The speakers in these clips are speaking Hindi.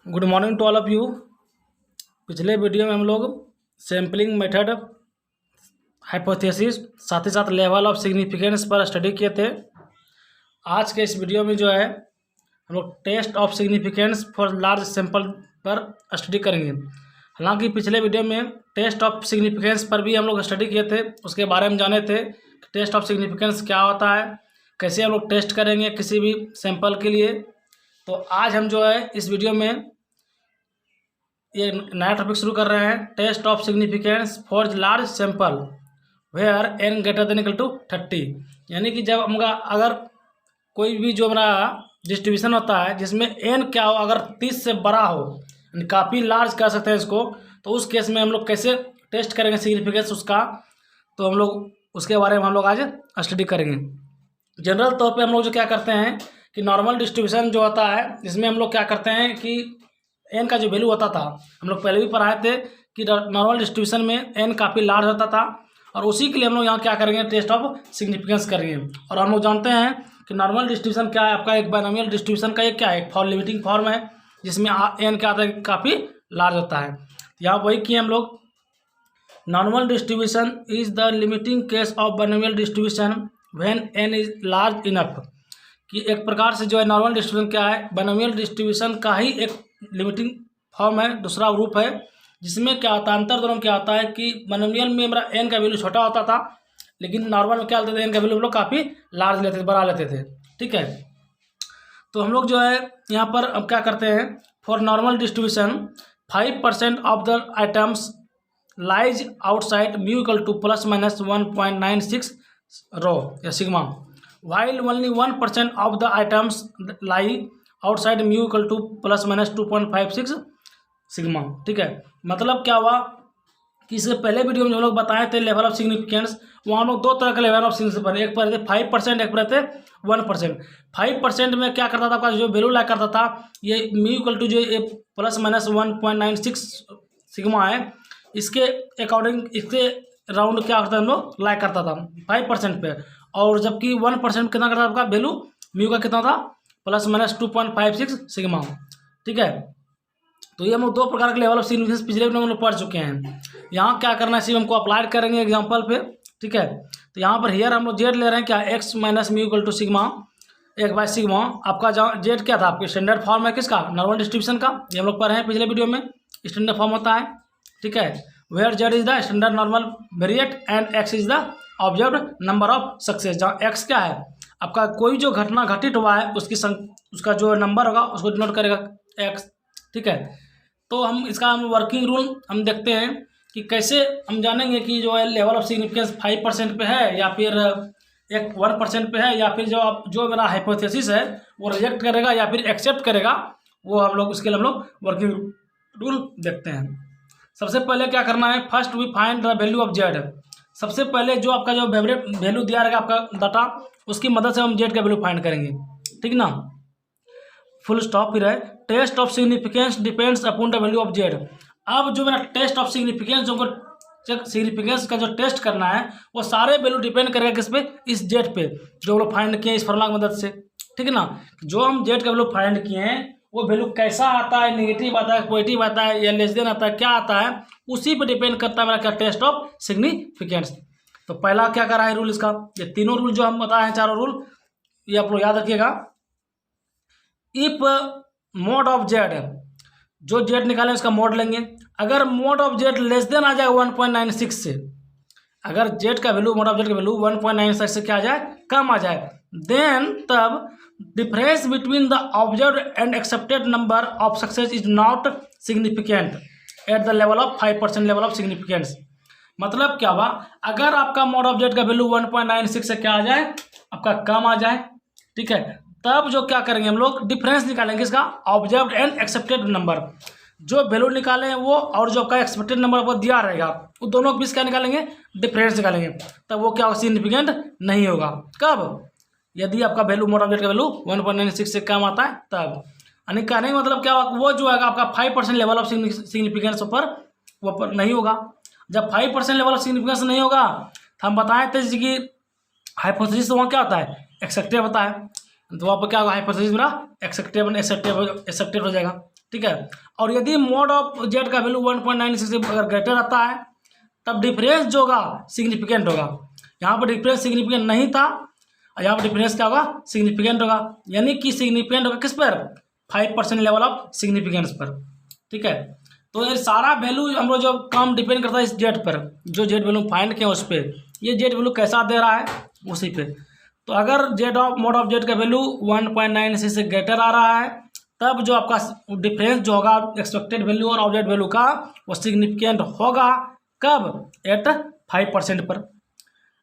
Good morning to all of you. पिछले वीडियो में हम लोग सैम्पलिंग मेथड, हाइपोथेसिस, साथ ही साथ लेवल ऑफ सिग्निफिकेंस पर स्टडी किए थे। आज के इस वीडियो में जो है हम लोग test of significance for large sample पर स्टडी करेंगे। हालांकि पिछले वीडियो में टेस्ट ऑफ सिग्निफिकेंस पर भी हम लोग स्टडी किए थे, उसके बारे में जाने थे कि टेस्ट ऑफ सिग्निफिकेंस क्या होता है, कैसे हम लोग टेस्ट करेंगे किसी भी सैंपल के लिए। तो आज हम जो है इस वीडियो में ये नया टॉपिक शुरू कर रहे हैं, test of significance for large sample where n greater than equal to 30। यानी कि जब हमारा अगर कोई भी जो हमारा डिस्ट्रीब्यूशन होता है जिसमें n क्या हो, अगर 30 से बड़ा हो, यानी काफ़ी लार्ज कर सकते हैं इसको, तो उस केस में हम लोग कैसे टेस्ट करेंगे सिग्निफिकेंस उसका, तो हम लोग उसके बारे में हम लोग आज स्टडी करेंगे। जनरल तौर पे हम लोग जो क्या करते हैं कि नॉर्मल डिस्ट्रीब्यूशन जो होता है जिसमें हम लोग क्या करते हैं कि एन का जो वैल्यू होता था, हम लोग पहले भी पढ़ाए थे कि नॉर्मल डिस्ट्रीब्यूशन में एन काफ़ी लार्ज होता था, और उसी के लिए हम लोग यहाँ क्या करेंगे, टेस्ट ऑफ सिग्निफिकेंस करेंगे। और हम लोग जानते हैं कि नॉर्मल डिस्ट्रीब्यूशन क्या है, आपका एक बाइनोमियल डिस्ट्रीब्यूशन का एक क्या है, फॉर लिमिटिंग फॉर्म है जिसमें एन क्या आता है, काफ़ी लार्ज होता है। यहाँ वही किए हम लोग, normal distribution is the limiting case of binomial distribution when an is large enough. कि एक प्रकार से जो है नॉर्मल डिस्ट्रीब्यूशन क्या है, बाइनोमियल डिस्ट्रीब्यूशन का ही एक लिमिटिंग फॉर्म है, दूसरा रूप है, जिसमें क्या होता है, अंतर दोनों क्या होता है कि बाइनोमियल में हमारा एन का वैल्यू छोटा होता था, लेकिन नॉर्मल में क्या लेते थे, एन का वैल्यू हम लोग काफ़ी लार्ज लेते थे, बड़ा लेते थे। ठीक है, तो हम लोग जो है यहाँ पर अब क्या करते हैं, for normal distribution 5% of the items lies outside mu equal to ±1.96 रो या sigma, while only 1% of the items lie outside mu equal to ±2.56 sigma. ठीक है, मतलब क्या हुआ कि इससे पहले वीडियो में जो लोग बताए थे लेवल ऑफ सिग्निफिकेंस, वहाँ लोग दो तरह के लेवल ऑफ सिग्निफिकेंस, एक पर थे 5%, एक पर थे 1%। 5% में क्या करता था, आपका जो वैल्यू ला करता था, ये म्यू इक्वल टू जो ±1.96 सिग्मा है, इसके अकॉर्डिंग इसके राउंड क्या होता है, हम लोग लाइक करता था 5% पे। और जबकि 1% कितना करता था आपका वैल्यू, म्यू का कितना था, ±2.56 सिग्मा। ठीक है, तो ये हम लोग दो प्रकार के लेवल ऑफ सिग्निफिकेंस पिछले वीडियो में हम लोग पढ़ चुके हैं। यहाँ क्या करना है, सिर्फ हमको अप्लाई करेंगे एग्जांपल पे। ठीक है, तो यहाँ पर हियर हम लोग जेड ले रहे हैं क्या, x minus mu equal to sigma 1/सिग्मा। आपका जहाँ जेड क्या था, आपके स्टैंडर्ड फॉर्म है किसका, नॉर्मल डिस्ट्रीब्यूशन का, ये हम लोग पढ़े हैं पिछले वीडियो में, स्टैंडर्ड फॉर्म होता है। ठीक है, where Z is the standard normal variate and X is the observed number of success, जहाँ एक्स क्या है, आपका कोई जो घटना घटित हुआ है उसका जो नंबर होगा उसको डिनोट करेगा एक्स। ठीक है, तो हम इसका वर्किंग रूल हम देखते हैं कि कैसे हम जानेंगे कि जो है लेवल ऑफ सिग्निफिकेंस 5% पे है या फिर 1% पे है, या फिर जो मेरा हाइपोथेसिस है वो रिजेक्ट करेगा या फिर एक्सेप्ट करेगा, वो हम लोग उसके लिए हम लोग वर्किंग रूल देखते हैं। सबसे पहले क्या करना है, first we find the value of Z. सबसे पहले जो आपका जो वैल्यू दिया रहेगा आपका डाटा, उसकी मदद से हम जेड का वैल्यू फाइंड करेंगे। ठीक ना, फुल स्टॉप। फिर है test of significance depends upon the value of Z. अब जो मेरा टेस्ट ऑफ सिग्निफिकेंस, जो सिग्निफिकेंस का जो टेस्ट करना है, वो सारे वैल्यू डिपेंड करेगा किस पे, इस जेड पे जो हम लोग फाइंड किए इस फॉर्मूला की मदद से। ठीक है ना, जो हम जेड का वैल्यू फाइंड किए हैं वो वैल्यू कैसा आता है, नेगेटिव आता है, पॉजिटिव आता है या लेस देन आता है, क्या आता है, उसी पे डिपेंड करता है मेरा क्या, टेस्ट ऑफ सिग्निफिकेंस। तो पहला क्या करा है रूल इसका, ये तीनों रूल जो हम बताए हैं, चारों रूल, ये आप लोग याद रखिएगा। इफ मोड ऑफ जेड, जो जेड निकालें उसका मोड लेंगे, अगर mode of Z less than आ जाए 1.96 से, अगर जेड का वैल्यू, मोड ऑफ जेड का वैल्यू 1.96 से क्या आ जाए, कम आ जाए, देन तब difference between the observed and expected number of success is not significant at the level of 5% level of significance. मतलब क्या हुआ, अगर आपका मोड ऑफ जेड का वैल्यू 1.96 से क्या आ जाए, आपका कम आ जाए, ठीक है, तब जो क्या करेंगे हम लोग, डिफरेंस निकालेंगे इसका, ऑब्जर्व्ड एंड एक्सेप्टेड नंबर, जो वैल्यू निकालें वो और जो आपका एक्सपेक्टेड नंबर आपको दिया रहेगा, वो दोनों के बीच क्या निकालेंगे, डिफरेंस निकालेंगे, तब वो क्या होगा, सिग्निफिकेंट नहीं होगा। कब, यदि आपका वैल्यू, मोड ऑफ जेड का वैल्यू 1.96 से कम आता है तब। यानी कहने का मतलब क्या होगा, वो जो है आपका 5% लेवल ऑफ सिग्निफिकेंस पर वो पर नहीं होगा। जब 5% लेवल ऑफ सिग्निफिकेंस नहीं होगा, तो हम बताए थे जैसे कि हाइपोथेसिस वहाँ क्या होता है, एक्सेप्टेड होता है, तो वहाँ पर क्या होगा, हाइपोथेसिस मेरा एक्सेप्टेड हो जाएगा। ठीक है। और यदि मोड ऑफ जेड का वैल्यू 1.96 से अगर ग्रेटर आता है तब डिफरेंस जो होगा सिग्निफिकेंट होगा। यहाँ पर डिफरेंस सिग्निफिकेंट नहीं था और यहाँ पर डिफरेंस क्या होगा, सिग्निफिकेंट होगा। यानी कि सिग्निफिकेंट होगा किस पर, 5% लेवल ऑफ सिग्निफिकेंस पर, ठीक है। तो ये सारा वैल्यू हम लोग जो काम डिपेंड करता है इस जेड पर, जो जेड वैल्यू फाइंड किया उस पर, ये जेड वैल्यू कैसा दे रहा है उसी पे। तो अगर Z of mode of Z का वैल्यू 1.96 से ग्रेटर आ रहा है तब जो आपका डिफरेंस जो होगा एक्सपेक्टेड वैल्यू और ऑब्जेक्ट वैल्यू का वो सिग्निफिकेंट होगा, कब, एट 5% पर।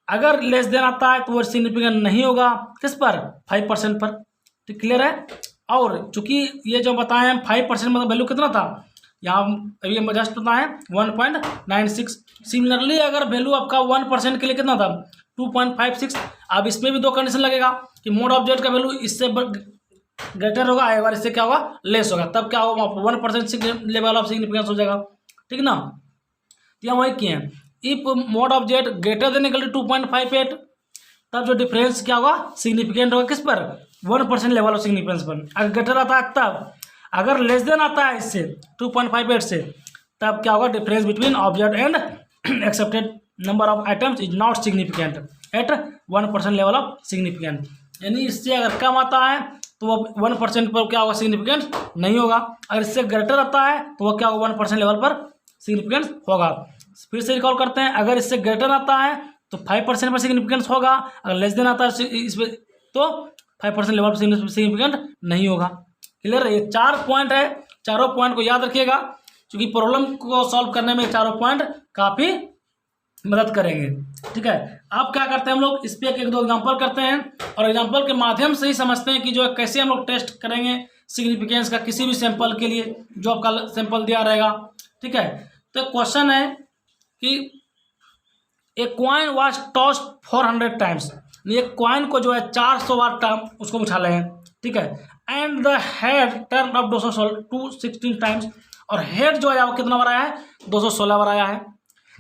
अगर लेस देन आता है तो वो सिग्निफिकेंट नहीं होगा, किस पर, 5% पर। तो क्लियर है। और चूंकि ये जो बताएं हम 5% मतलब वैल्यू कितना था, यहाँ अभी हम जस्ट बताएं 1.96। सिमिलरली अगर वैल्यू आपका 1% के लिए कितना था, 2.56। अब इसमें भी दो कंडीशन लगेगा कि मोड ऑफ जेड का वैल्यू इससे ग्रेटर होगा, एक बार इससे क्या होगा, लेस होगा, तब क्या होगा, 1% लेवल ऑफ सिग्निफिकेंस हो जाएगा, ठीक ना। तो यहाँ वही किए हैं, if mode of Z greater than equal to 2.58 तब जो डिफरेंस क्या होगा, सिग्निफिकेंट होगा किस पर, 1% लेवल ऑफ सिग्निफिकेंस पर। अगर ग्रेटर आता है तब, अगर लेस देन आता है इससे 2.58 से तब क्या होगा, difference between object and expected number of items is not significant at 1% level of significant. यानी इससे अगर कम आता है तो वो 1% पर क्या होगा, सिग्निफिकेंट नहीं होगा। अगर इससे ग्रेटर आता है तो वो क्या होगा, 1% लेवल पर सिग्निफिकेंस होगा। फिर से रिकॉल करते हैं, अगर इससे ग्रेटर आता है तो 5% पर सिग्निफिकेंस होगा, अगर लेस देन आता है इसमें तो 5% लेवल पर सिग्निफिकेंट नहीं होगा। क्लियर है। ये 4 पॉइंट है, चारों पॉइंट को याद रखिएगा क्योंकि प्रॉब्लम को सॉल्व करने में चारों पॉइंट काफ़ी मदद करेंगे, ठीक है। अब क्या करते हैं हम लोग, इस पर एक दो एग्जांपल करते हैं और एग्जांपल के माध्यम से ही समझते हैं कि जो है कैसे हम लोग टेस्ट करेंगे सिग्निफिकेंस का किसी भी सैंपल के लिए जो आपका सैंपल दिया रहेगा, ठीक है। तो क्वेश्चन है कि एक कॉइन वाज टॉस्ड 400 टाइम्स, एक कॉइन को जो है 400 बार टाइम उसको उछाले हैं, ठीक है। And the head turn up 216 times, और हेड जो है वो कितना बार आया है, 216 बार आया है।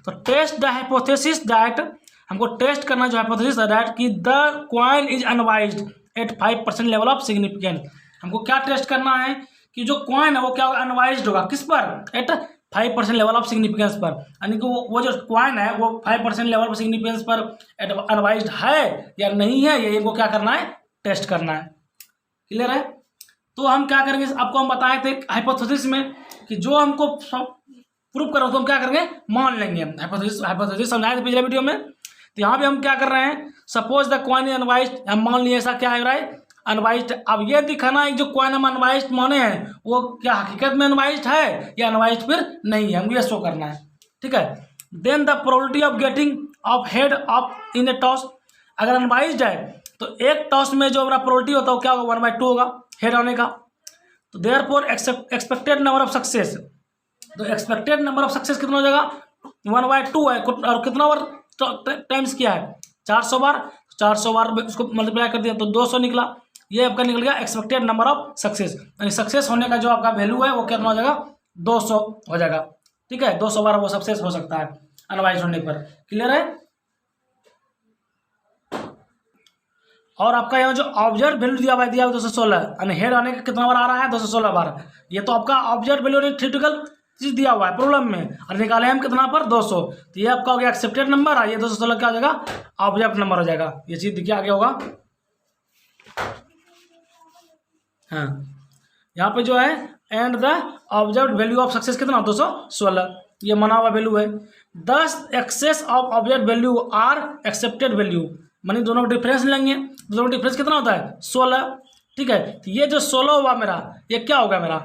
तो टेस्ट द हाइपोथेसिस दैट, हमको टेस्ट करना जो हाइपोथेसिस दैट कि the coin is unbiased at 5% level of significant. हमको क्या टेस्ट करना है कि जो कॉइन है वो क्या होगा, अनवाइज्ड होगा, किस पर, एट 5% लेवल ऑफ सिग्निफिकेंस पर। यानी कि वो जो कॉइन है वो 5% लेवल ऑफ सिग्निफिकेंस पर अनवाइज्ड है या नहीं है, ये इनको क्या करना है, टेस्ट करना है। क्लियर है। तो हम क्या करेंगे, आपको हम बताए थे हाइपोथेसिस में कि जो हमको प्रूफ करो तो हम क्या करेंगे, मान लेंगे। हाइपोथेसिस समझाए थे पिछले वीडियो में। तो यहाँ भी हम क्या कर रहे हैं, सपोज द कॉइन इज अनवाइज्ड, हम मान लिए ऐसा क्या है राइट, अनवाइज्ड। अब ये दिखाना है जो कॉइन हम अनवाइज्ड माने हैं वो क्या हकीकत में अनवाइज्ड है या अनवाइज्ड फिर नहीं है, हमको ये शो करना है, ठीक है। Then the probability of getting of head of in a toss, अगर अनवाइज्ड है तो एक टॉस में जो हमारा प्रोबेबिलिटी होता है वो क्या होगा, 1/2 होगा हेड आने का। तो therefore expected number of success, तो एक्सपेक्टेड नंबर ऑफ सक्सेस कितना हो जाएगा, 1/2 है, और कितना बार टाइम्स किया है, 400 बार। 400 बार उसको मल्टीप्लाई कर दिया तो 200 निकला। ये आपका निकल गया एक्सपेक्टेड नंबर ऑफ सक्सेस, यानी सक्सेस होने का जो आपका वैल्यू है वो कितना हो जाएगा, 200 हो जाएगा, ठीक है। 200 बार वो सक्सेस हो सकता है अनवाइज होने पर। क्लियर है। और आपका यहाँ जो ऑब्जर्व वैल्यू दिया हुआ है 216, यानी हेड आने का कितना बार आ रहा है, 216 बार। ये तो आपका ऑब्जर्व वैल्यू थ्योरेटिकल चीज दिया हुआ है प्रॉब्लम में, और निकाले हम कितना पर, 200। तो ये आपका हो गया एक्सेप्टेड नंबर है, ये 216 क्या हो जाएगा, ऑब्जर्व नंबर हो जाएगा। ये चीज देखिए आगे होगा। हाँ, यहाँ पे जो है and the observe value of success कितना, 216, ये मना हुआ वैल्यू है। 10 excess of observe value are expected value, मानी दोनों का डिफरेंस लेंगे, दोनों का डिफरेंस कितना होता है, 16, ठीक है। तो ये जो 16 हुआ मेरा, ये क्या होगा मेरा,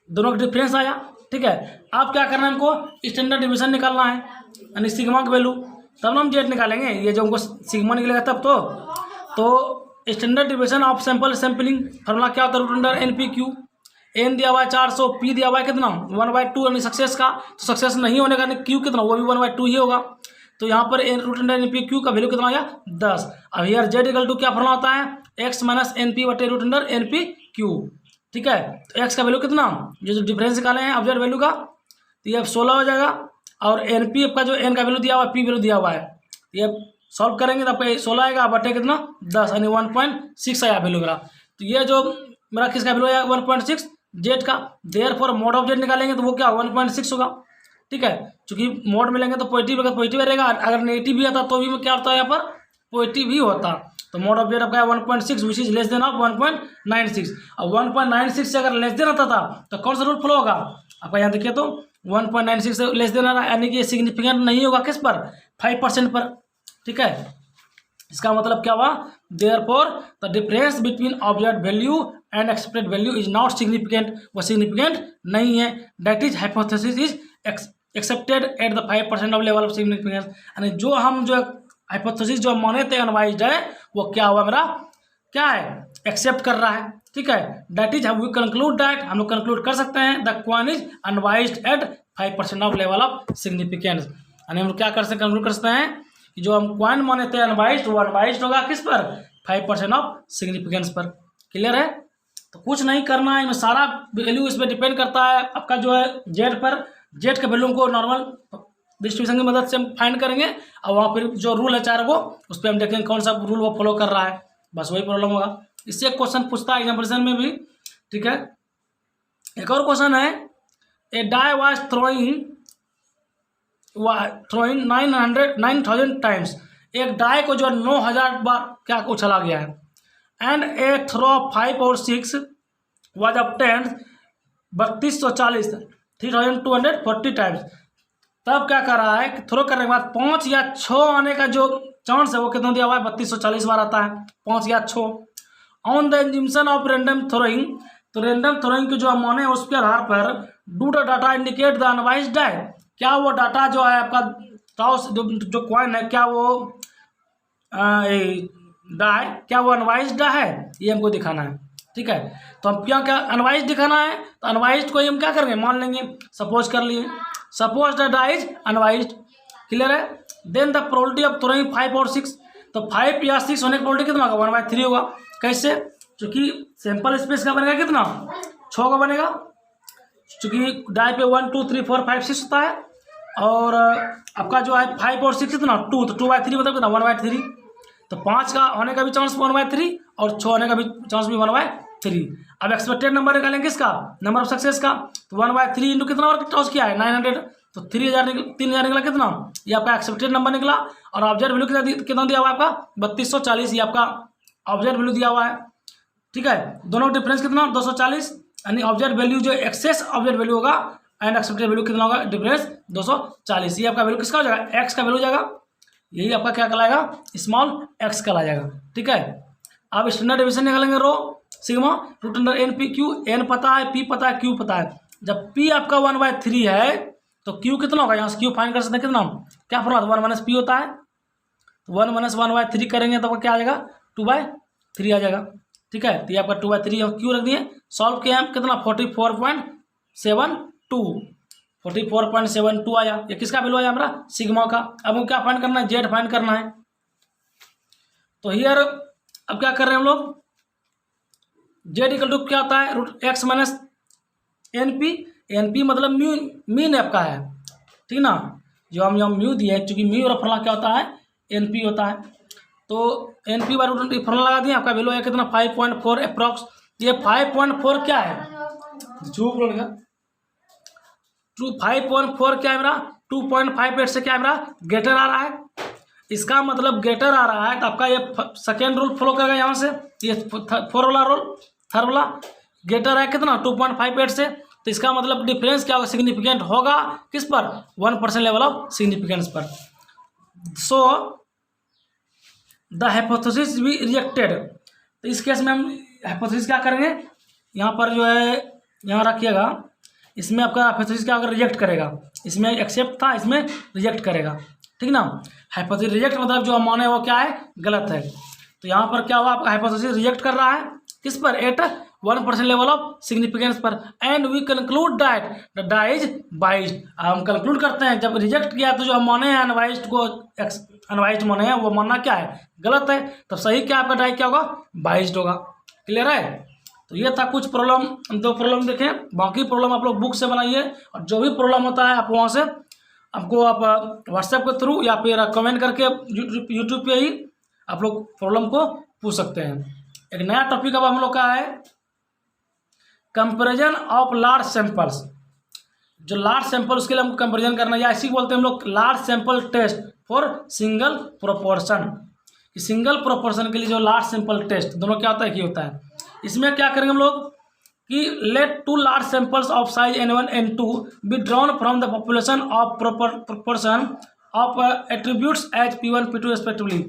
दोनों का डिफरेंस आया, ठीक है। अब क्या करना है, हमको स्टैंडर्ड डिवीजन निकालना है, यानी सिग्मा का वैल्यू, तब ना हम जेड निकालेंगे। ये जो हमको सिग्मा निकलेगा तब तो standard division of sample sampling formula क्या होता है, रूट अंडर NPQ। एन दिया हुआ है 400, पी दिया हुआ है कितना, 1/2, यानी सक्सेस का। तो सक्सेस नहीं होने का क्यू कितना, वो भी 1/2 ही होगा। तो यहाँ पर रूट अंडर NPQ का वैल्यू कितना आ गया, 10। अब यार जेड इक्वल टू क्या फॉर्मूला होता है, x माइनस NP बटे रूट अंडर NPQ, ठीक है। तो x का वैल्यू कितना, जो डिफरेंस निकाले हैं ऑब्जर्व वैल्यू का, तो ये 16 हो जाएगा। और NP का जो n का वैल्यू दिया हुआ है, p वैल्यू दिया हुआ है, ये सॉल्व करेंगे तो आपका 16 आएगा बटे कितना, 10, यानी 1.6 आया वैल्यू मेरा। तो ये जो मेरा किसका वैल्यू आया 1.6 जेड का। देयरफॉर मोड ऑफ जेड निकालेंगे तो वो क्या 1.6 होगा। ठीक है, चूंकि मोड में लेंगे तो पॉजिटिव अगर पॉजिटिव रहेगा, अगर नेगेटिव भी आता तो भी क्या होता है यहाँ पर पॉजिटिव ही होता। तो मोड ऑफ जेड आपका 1.6 which is less than of 1.96। अब 1.96 से अगर लेस देन आता था तो कौन सा रूल फॉलो होगा आपका, यहाँ देखिए तो 1.96 से लेस देन आ रहा है, यानी कि सिग्निफिकेंट नहीं होगा किस पर 5% पर। ठीक है, इसका मतलब क्या हुआ, therefore the difference between observed value and expected value is not significant, वो सिग्निफिकेंट नहीं है। That is hypothesis is accepted at the 5% of level of significance, यानी जो हम जो हाइपोथेसिस जो माने थे अनवाइज्ड है वो क्या हुआ मेरा, क्या है, एक्सेप्ट कर रहा है। ठीक है, that is we conclude that, हम लोग कंक्लूड कर सकते हैं the coin is unbiased at 5% of level of significance, यानी हम लोग क्या कर सकते कंक्लूड कर सकते हैं कि जो हम क्वाइन माने थे अनवाइज्ड, वो अनवाइज्ड होगा किस पर 5% ऑफ सिग्निफिकेंस पर। क्लियर है, तो कुछ नहीं करना है, सारा वैल्यू इसमें डिपेंड करता है आपका जो है जेड पर। जेड के वैल्यू को नॉर्मल डिस्ट्रीब्यूशन की मदद से हम फाइंड करेंगे और वहाँ फिर जो रूल है चार वो उस पर हम देखेंगे कौन सा रूल वो फॉलो कर रहा है, बस वही प्रॉब्लम होगा। इससे एक क्वेश्चन पूछता है एग्जाम्पल में भी। ठीक है, एक और क्वेश्चन है, ए डाई वाज थ्रोइंग 9,000 टाइम्स, एक डाई को जो 9,000 बार क्या उछला गया है, एंड ए थ्रो 5 और 6 वाज ऑब्टेन्ड 3240 3240 टाइम्स। तब क्या कर रहा है कि थ्रो करने के बाद 5 या 6 आने का जो चांस है वो कितना दिया हुआ है 3240 बार आता है, 5 या 6। On the assumption of random throwing, तो रैंडम थ्रोइंग के जो हम माने उसके आधार पर do the data indicate the unbiased die, क्या वो डाटा जो है आपका टॉस जो कॉइन है क्या वो डाई क्या वो अनवाइज्ड है, ये हमको दिखाना है। ठीक है, तो हम क्या क्या अनवाइज्ड दिखाना है, तो अनवाइज्ड को हम क्या करेंगे मान लेंगे, सपोज कर लिए, suppose the die is unbiased. Clear है, then the probability of throwing 5 और 6, तो 5 या 6 होने की प्रोबेबिलिटी कितना होगा 1/3 होगा। कैसे, क्योंकि सैंपल स्पेस का बनेगा कितना 6 का बनेगा, क्योंकि डाई पे 1 2 3 4 5 6 होता है, और आपका जो है 5 और 6 कितना 2, तो 2/3 मतलब कितना 1/3। तो 5 का होने का भी चांस 1/3 और 6 होने का भी चांस भी 1/3। अब एक्सपेक्टेड नंबर निकालेंगे किसका, नंबर ऑफ सक्सेस का, तो 1/3 इंटू कितना और टॉस किया है 900, तो 3000 निकला कितना, ये आपका एक्सपेक्टेड नंबर निकला। और ऑब्जर्व वैल्यू कितना दिया हुआ है आपका 3240, ये आपका ऑब्जर्व वैल्यू दिया हुआ है। ठीक है, दोनों डिफरेंस कितना 240, यानी ऑब्जर्व वैल्यू जो एक्सेस ऑब्जर्व वैल्यू होगा एंड एक्सपेक्टेड वैल्यू कितना होगा डिफरेंस 240, ये आपका वैल्यू किसका हो जाएगा एक्स का वैल्यू हो जाएगा, यही आपका क्या कहलाएगा स्मॉल एक्स कहला जाएगा। ठीक है, अब स्टैंडर्ड डिवीजन निकालेंगे रो sigma root under N P Q, N पता है पी पता है क्यू पता है। जब पी आपका 1/3 है तो क्यू कितना होगा, यहाँ से क्यू फाइंड कर सकते हैं कितना, क्या फॉर्मूला 1 - पी होता है, तो 1 - 1/3 करेंगे तो क्या आ जाएगा 2/3 आ जाएगा। ठीक है, तो ये आपका 2/3 क्यू रख दिए, सॉल्व किया हम कितना 44.72 आया, ये किसका वैल्यू आया हमारा सिग्मा का। अब हमको क्या फाइंड करना है, जेड फाइंड करना है। तो हियर अब क्या कर रहे हैं हम लोग, जेड इक्वल टू क्या होता है root X minus N P, N P मतलब मीन आपका है। ठीक ना, जो हम यहाँ म्यू दिए चूंकि म्यू और फॉर्मूला क्या होता है एन पी होता है, तो एन पी बार रूट फॉर्मूला लगा दिए, आपका वैल्यू है कितना 5.4 अप्रॉक्स। ये 5.4 क्या है, 5.4 क्या है मेरा 2.58 से क्या है मेरा ग्रेटर आ रहा है, इसका मतलब ग्रेटर आ रहा है तो आपका ये सेकेंड रूल फॉलो करेगा यहाँ से, ये 4 वाला रूल, थर्ड वाला ग्रेटर है कितना 2.58 से, तो इसका मतलब डिफरेंस क्या होगा सिग्निफिकेंट होगा किस पर 1% लेवल ऑफ सिग्निफिकेंस पर। So the hypothesis be rejected, तो इस केस में हम हाइपोथेसिस क्या करेंगे, यहाँ पर जो है यहाँ रखिएगा, इसमें आपका हाइपोथेसिस क्या अगर रिजेक्ट करेगा, इसमें एक्सेप्ट था इसमें रिजेक्ट करेगा। ठीक ना, हाइपोथेसिस रिजेक्ट मतलब जो हम माने वो क्या है गलत है, तो यहाँ पर क्या हुआ आपका हाइपोथेसिस रिजेक्ट कर रहा है किस पर एट 1% लेवल ऑफ सिग्निफिकेंस पर, and we conclude that the die is biased. हम कंक्लूड करते हैं जब रिजेक्ट किया तो जो हम माने हैं अनवाइज्ड को अनवाइज्ड माने हैं वो मानना क्या है गलत है, तब सही क्या आपका डाई क्या होगा बाइज्ड होगा। क्लियर है, तो ये था कुछ प्रॉब्लम, 2 प्रॉब्लम देखें, बाकी प्रॉब्लम आप लोग बुक से बनाइए, और जो भी प्रॉब्लम होता है आप वहाँ से आपको आप व्हाट्सएप के थ्रू या फिर कमेंट करके यूट्यूब पे ही आप लोग प्रॉब्लम को पूछ सकते हैं। एक नया टॉपिक अब हम लोग का है कंपेरिजन ऑफ लार्ज सैंपल्स, जो लार्ज सैंपल उसके लिए हमको कंपेरिजन करना है, या इसी बोलते हैं हम लोग large sample test for single proportion. Single proportion के लिए जो लार्ज सैंपल टेस्ट दोनों क्या होता है, ये होता है। इसमें क्या करेंगे हम लोग कि let two large samples of size n1 n2 be drawn from the population of proportion of attributes as p1 p2 respectively.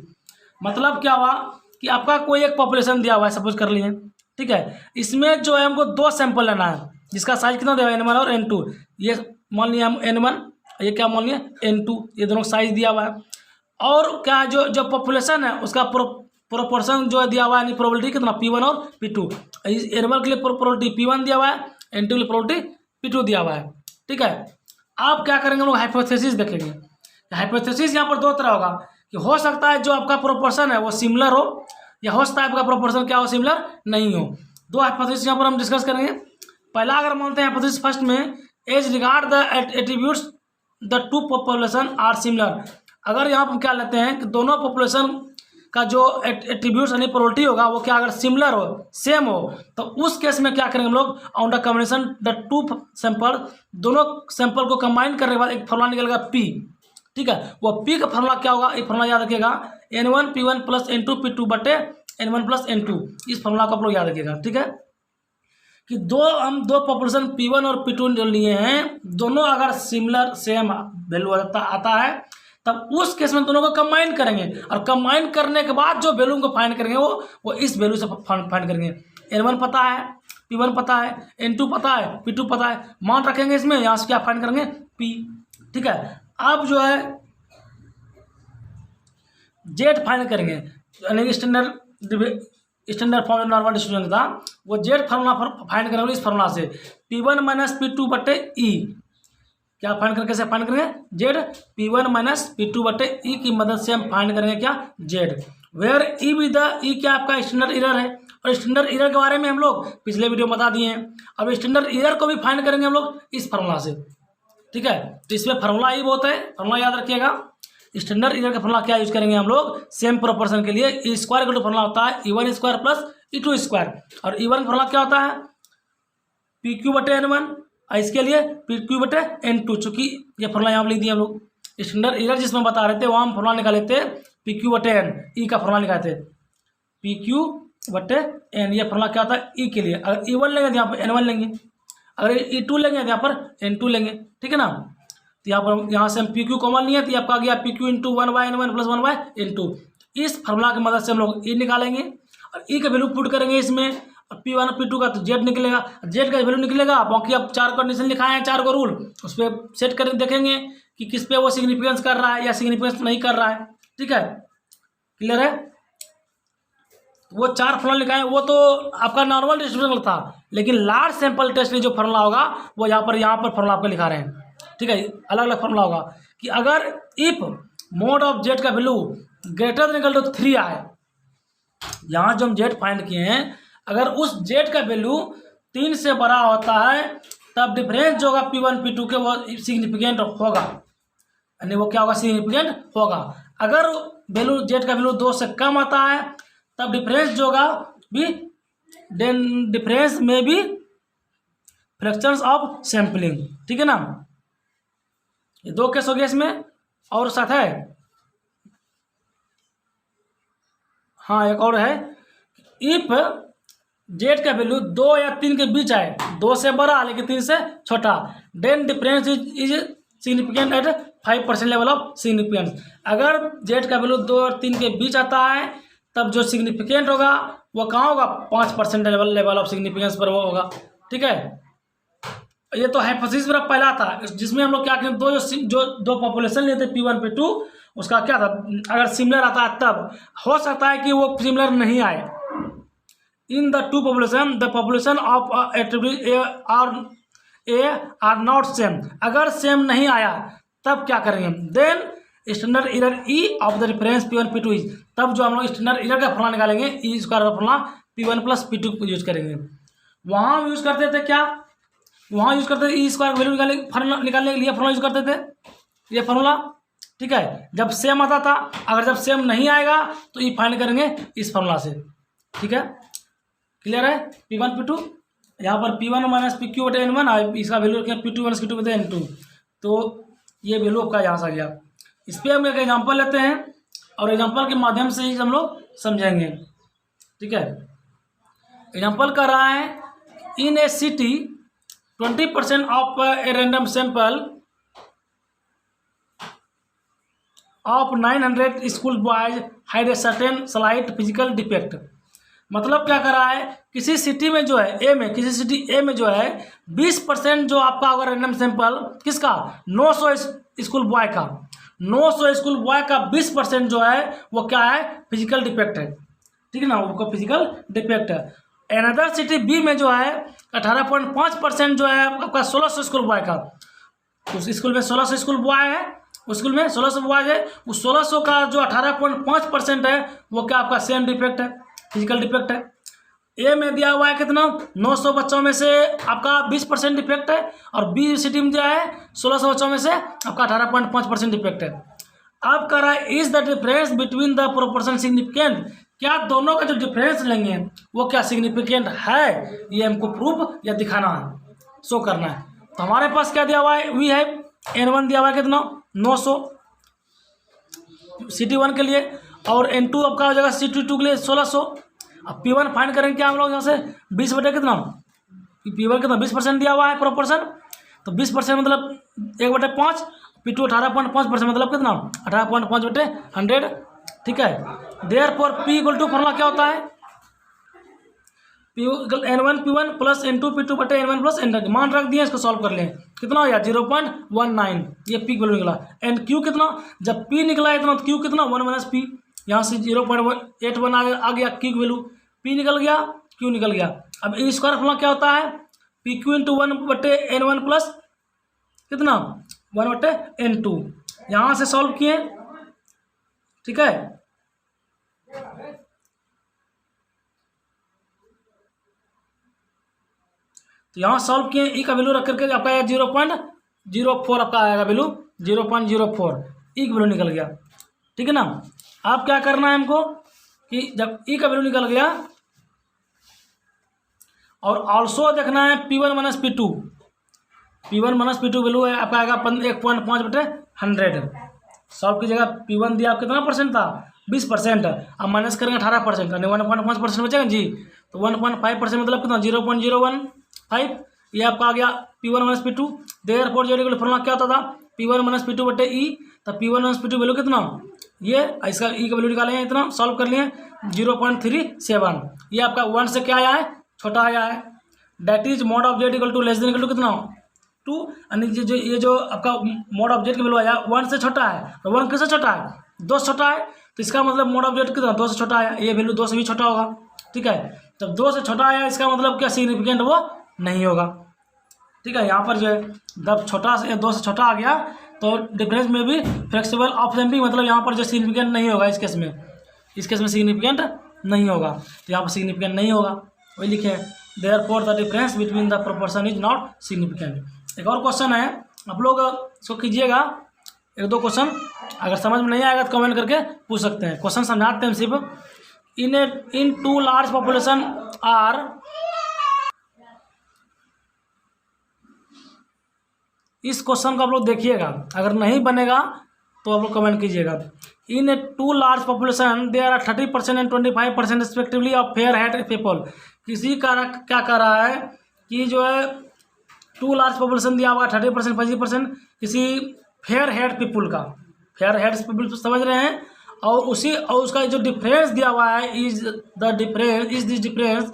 मतलब क्या हुआ कि आपका कोई एक पॉपुलेशन दिया हुआ है, सपोज कर लिए, ठीक है। इसमें जो है हमको 2 सैंपल लेना है जिसका साइज कितना दिया हुआ है, n1 और n2। ये मान लिया हम n1, ये क्या मान लिया n2, ये दोनों साइज दिया हुआ है। और क्या जो जो पॉपुलेशन है उसका प्रोपोर्शन जो है दिया हुआ है, यानी प्रोबेबिलिटी कितना p1 और p2। n1 के लिए प्रोबेबिलिटी p1 दिया हुआ है, n2 के लिए प्रोबेबिलिटी p2 दिया हुआ है, ठीक है। आप क्या करेंगे हम लोग हाइपोथेसिस देखेंगे। हाइपोथेसिस यहाँ पर 2 तरह होगा कि हो सकता है जो आपका प्रोपोर्शन है वो सिमिलर हो, या हो सकता है आपका प्रोपोर्शन क्या हो, सिमिलर नहीं हो। 2 हाइपोथेसिस यहाँ पर हम डिस्कस करेंगे। पहला अगर मानते हैं हाइपोथेसिस फर्स्ट में, as regard the attributes the two population are similar. अगर यहाँ पर क्या लेते हैं कि दोनों पॉपुलेशन का जो एट्रीब्यूट्स यानी प्रोबेबिलिटी होगा वो क्या अगर सिमिलर हो, सेम हो, तो उस केस में क्या करेंगे हम लोग, on the combination the two sample, दोनों सैंपल को कंबाइन करने के बाद एक फॉर्मूला निकलेगा p, ठीक है। वो p का फॉर्मूला क्या होगा, एक फॉर्मूला याद रखिएगा, n1 p1 plus n2 p2 बटे n1 प्लस n2। इस फॉर्मूला को आप लोग याद रखिएगा, ठीक है। कि हम दो पॉपुलेशन p1 और p2 जो लिए हैं, दोनों अगर सिमिलर सेम वैल्यू आता है तब उस केस में दोनों को कंबाइन करेंगे, और कंबाइन करने के बाद जो वैल्यू को फाइंड करेंगे वो इस वैल्यू से फाइंड करेंगे। n1 पता है, p1 पता है, n2 पता है, p2 पता है, मान रखेंगे इसमें, यहाँ से क्या फाइंड करेंगे p, ठीक है। अब जो है जेड फाइंड करेंगे, यानी स्टैंडर्ड फॉर्म नॉर्मल डिस्ट्रीब्यूशन था, वो जेड फार्मूला फाइंड करेंगे इस फार्मूला से, p1 माइनस p2 बटे ई। क्या फाइंड करेंगे, कैसे फाइंड करेंगे, जेड p1 माइनस p2 बटे ई की मदद से हम फाइंड करेंगे क्या, Z. Where E with the E क्या आपका स्टैंडर्ड एरर है, और स्टैंडर्ड एरर के बारे में हम लोग पिछले वीडियो में बता दिए हैं। अब स्टैंडर्ड एरर को भी फाइंड करेंगे हम लोग इस फार्मूला से, ठीक है। तो इसमें फार्मूला ही बहुत है, फार्मूला याद रखिएगा। स्टैंडर्ड एरर का फार्मूला क्या यूज करेंगे हम लोग, सेम प्रोपोर्शन के लिए ई स्क्वायर का फार्मूला होता है e1 square plus e2 square, और e1 का फार्मूला क्या होता है pq बटे n1, और इसके लिए pq बटे n2। चूंकि ये फार्मूला यहाँ पर लिख दिए हम लोग, स्टैंडर्ड एरर जिसमें बता रहे थे वहाँ हम फार्मूला निकाले थे pq बटे n, ई का फार्मूला निकाले थे pq बटे n। ये फार्मूला क्या होता है ई के लिए, अगर e1 लेंगे तो यहाँ पर n1 लेंगे, अगर e2 लेंगे तो यहाँ पर n2 लेंगे, ठीक है ना। तो यहाँ से हम pq कॉमन लिए, तो ये आपका आ गया pq into 1/n1 plus 1/n2। इस फार्मूला की मदद से हम लोग ई निकालेंगे, और ई का वैल्यू पुट करेंगे इसमें, p1 p2 का तो जेड निकलेगा, जेड का वैल्यू निकलेगा। बाकी अब 4 कंडीशन लिखाए हैं, 4 को रूल, उस पर सेट कर देखेंगे कि किस पे वो सिग्निफिकेंस कर रहा है या सिग्निफिकेंस नहीं कर रहा है, ठीक है। क्लियर है। वो 4 फार्मूला लिखाए, वो तो आपका नॉर्मल डिस्ट्रीब्यूशन था, लेकिन लार्ज सैंपल टेस्ट में जो फार्मूला होगा वो यहाँ पर फार्मूला आपको लिखा रहे हैं, ठीक है। अलग अलग फार्मूला होगा कि अगर इफ मोड ऑफ जेड का वैल्यू ग्रेटर देन इक्वल टू 3 आए, यहाँ जो हम जेड फाइंड किए हैं, अगर उस जेड का वैल्यू 3 से बड़ा होता है तब डिफरेंस जो होगा p1 p2 के वो सिग्निफिकेंट होगा, यानी वो क्या होगा, सिग्निफिकेंट होगा। अगर वैल्यू जेड का वैल्यू 2 से कम आता है तब डिफरेंस जो होगा भी डिफरेंस में भी फ्रैक्शंस ऑफ सैम्पलिंग, ठीक है ना। ये 2 केस हो गया इसमें, और साथ है हाँ एक और है, इफ जेड का वैल्यू 2 या 3 के बीच आए, 2 से बड़ा लेकिन 3 से छोटा, then difference is significant at 5% level of significance. अगर जेड का वैल्यू 2 और 3 के बीच आता है तब जो सिग्निफिकेंट होगा वो कहाँ होगा, 5% लेवल ऑफ सिग्निफिकेंस पर वो होगा, ठीक है। ये तो हाइपोथेसिस मेरा पहला था, जिसमें हम लोग क्या करें, दो पॉपुलेशन लेते p1 p2, उसका क्या था, अगर सिमिलर आता है तब, हो सकता है कि वो सिमिलर नहीं आए। In the two population the population of attribute A are not same, अगर सेम नहीं आया तब क्या करेंगे, then standard error E of the reference p1 p2 is, तब जो हम लोग स्टैंडर्ड एरर का फॉर्मूला निकालेंगे ई स्क्वायर का फॉर्मूला p1 प्लस p2 को यूज करेंगे। वहाँ हम यूज करते थे क्या, वहाँ यूज करते थे ई स्क्वायर वैल्यू निकालने के लिए फॉर्मूला यूज करते थे, ये फॉर्मूला, ठीक है। जब सेम आता था, अगर जब सेम नहीं आएगा तो ई फाइंड करेंगे इस फॉर्मूला से, ठीक है। क्लियर है, p1 p2 यहाँ पर P1 माइनस पी क्यू बटे N1, इसका वैल्यू रखें P2 माइनस Q2 बटे N2, तो ये वैल्यू आपका यहाँ से आ गया। इस पर हम एक एग्जाम्पल लेते हैं और एग्जाम्पल के माध्यम से ही हम लोग समझेंगे। ठीक है, एग्जाम्पल कर रहा है, in a city 20% of a random sample of 900 school boys had a certain slight physical defect. मतलब क्या कर रहा है, किसी सिटी में जो है ए में, किसी सिटी ए में जो है 20% जो आपका होगा रैंडम सैंपल किसका, 900 स्कूल बॉय का, 900 स्कूल बॉय का 20% जो है वो क्या है, फिजिकल डिफेक्ट है। ठीक है ना, वो फिजिकल डिफेक्ट है। अनदर सिटी बी में जो है 18.5% जो है आपका 1600 स्कूल बॉय का, उस स्कूल में 1600 स्कूल बॉय है, उस स्कूल में 1600 बॉय है, उस 1600 का जो 18.5% है वो क्या आपका सेम डिफेक्ट है, फिजिकल डिफेक्ट है। ए में दिया हुआ है कितना, 900 बच्चों में से आपका 20% डिफेक्ट है, और बी सिटी में दिया है 1600 बच्चों में से आपका 18.5% डिफेक्ट है। अब कह रहा है, is the difference between the proportion significant, क्या दोनों का जो डिफरेंस लेंगे वो क्या सिग्निफिकेंट है, ये हमको प्रूफ या दिखाना है, शो करना है। तो हमारे पास क्या दिया हुआ है, वी है N1 दिया हुआ है कितना 900 सिटी 1 के लिए, और N2 आपका हो जाएगा सिटी 2 के लिए 1600। अब P1 फाइंड करेंगे क्या हम लोग यहाँ से, 20 बटे कितना, P1 कितना 20% दिया हुआ है प्रोपोर्शन, तो 20% मतलब 1/5, P2 18.5% मतलब कितना 18.5 बटे 100। ठीक है, therefore P equal to formula क्या होता है, N1 P1 plus N2 P2 बटे N1 प्लस N2, मान रख दिए, इसको सॉल्व कर लें, कितना हो गया 0.19, ये P वैल्यू निकला। एंड Q कितना, जब P निकला इतना तो Q कितना 1 माइनस P, यहाँ से 0.81 आ गया Q की वैल्यू, P निकल गया Q निकल गया। अब ई स्क्वायर फॉर्मूला क्या होता है, PQ इंटू 1 बटे N1 प्लस कितना 1 बटे N2, यहाँ से सॉल्व किए। ठीक है, तो यहाँ सॉल्व किए, ई का वैल्यू रख करके आपका 0.04 आपका आएगा वैल्यू, 0.04 ई का वैल्यू निकल गया। ठीक है ना, अब क्या करना है हमको कि जब ई का वैल्यू निकल गया, और ऑल्सो देखना है P1 minus P2, P1 minus P2 value है आपका आएगा 1.5 बटे 100। सॉल्व कीजिएगा, P1 दिया आप कितना परसेंट था 20%, अब माइनस करेंगे 18%, यानी 1.5% बचेगा जी, तो 1.5% मतलब कितना 0.015, ये आपका आ गया P1 माइनस P2। देयरफॉर जो फॉर्मूला क्या होता था, P1 माइनस P2 बटे ई, तो P1 माइनस P2 वैल्यू कितना, ये इसका ई का वैल्यू निकाले इतना, सॉल्व कर लिए 0.37, ये आपका 1 से क्या आया है, छोटा आया है। That is mod of Z equal to less than equal to कितना 2, यानी ये जो आपका मोड ऑफ जेड का वैल्यू आया 1 से छोटा है, तो 1 किससे छोटा है, 2 से छोटा है, तो इसका मतलब मोड ऑफ जेड कितना 2 से छोटा है, ये वैल्यू 2 से भी छोटा होगा। ठीक है, जब 2 से छोटा आया इसका मतलब क्या सिग्निफिकेंट वो नहीं होगा। ठीक है, यहाँ पर जो है जब छोटा से 2 से छोटा आ गया तो डिफरेंस में भी फ्लेक्सिबल ऑफ सैंपलिंग, मतलब यहाँ पर जो सिग्निफिकेंट नहीं होगा, इस केस में सिग्निफिकेंट नहीं होगा, तो यहाँ पर सिग्निफिकेंट नहीं होगा, वही लिखे therefore the difference between the proportion is not significant. एक और क्वेश्चन है, आप लोग इसको कीजिएगा, 1-2 क्वेश्चन, अगर समझ में नहीं आएगा तो कमेंट करके पूछ सकते हैं। क्वेश्चन समझाते हैं सिर्फ, इन 2 लार्ज पॉपुलेशन आर, इस क्वेश्चन को आप लोग देखिएगा, अगर नहीं बनेगा तो आप लोग कमेंट कीजिएगा। In 2 large population there are 30% and 25% respectively of fair head people. किसी का क्या कर रहा है कि जो है 2 लार्ज पॉपुलेशन दिया हुआ 30% 25% किसी फेयर हेड पीपल का, फेयर हेड पीपल समझ रहे हैं, और उसका जो डिफरेंस दिया हुआ है is this difference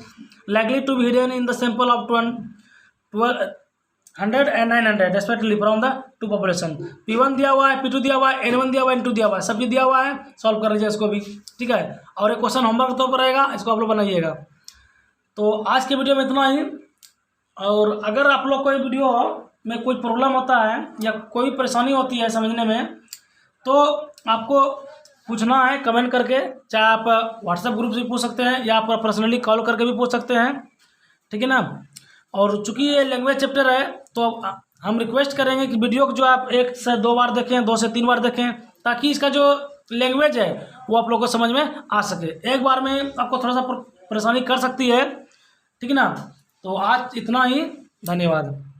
likely to be hidden in the sample of 100 and 900 respectively from the 2 population. P1 दिया हुआ है, P2 दिया हुआ है, N1 दिया हुआ है, N2 दिया हुआ है, सब चीज दिया हुआ है, सॉल्व कर लीजिए इसको भी। ठीक है, और एक क्वेश्चन होमवर्क तो पर रहेगा, इसको आप लोग बनाइएगा। तो आज के वीडियो में इतना ही, और अगर आप लोग कोई वीडियो में कोई प्रॉब्लम होता है या कोई परेशानी होती है समझने में, तो आपको पूछना है कमेंट करके, चाहे आप व्हाट्सएप ग्रुप से पूछ सकते हैं या आप पर्सनली कॉल करके भी पूछ सकते हैं। ठीक है ना, और चूंकि ये लैंग्वेज चैप्टर है तो हम रिक्वेस्ट करेंगे कि वीडियो को जो आप 1 से 2 बार देखें, 2 से 3 बार देखें, ताकि इसका जो लैंग्वेज है वो आप लोग को समझ में आ सके। एक बार में आपको थोड़ा सा परेशानी कर सकती है, ठीक है ना, तो आज इतना ही, धन्यवाद।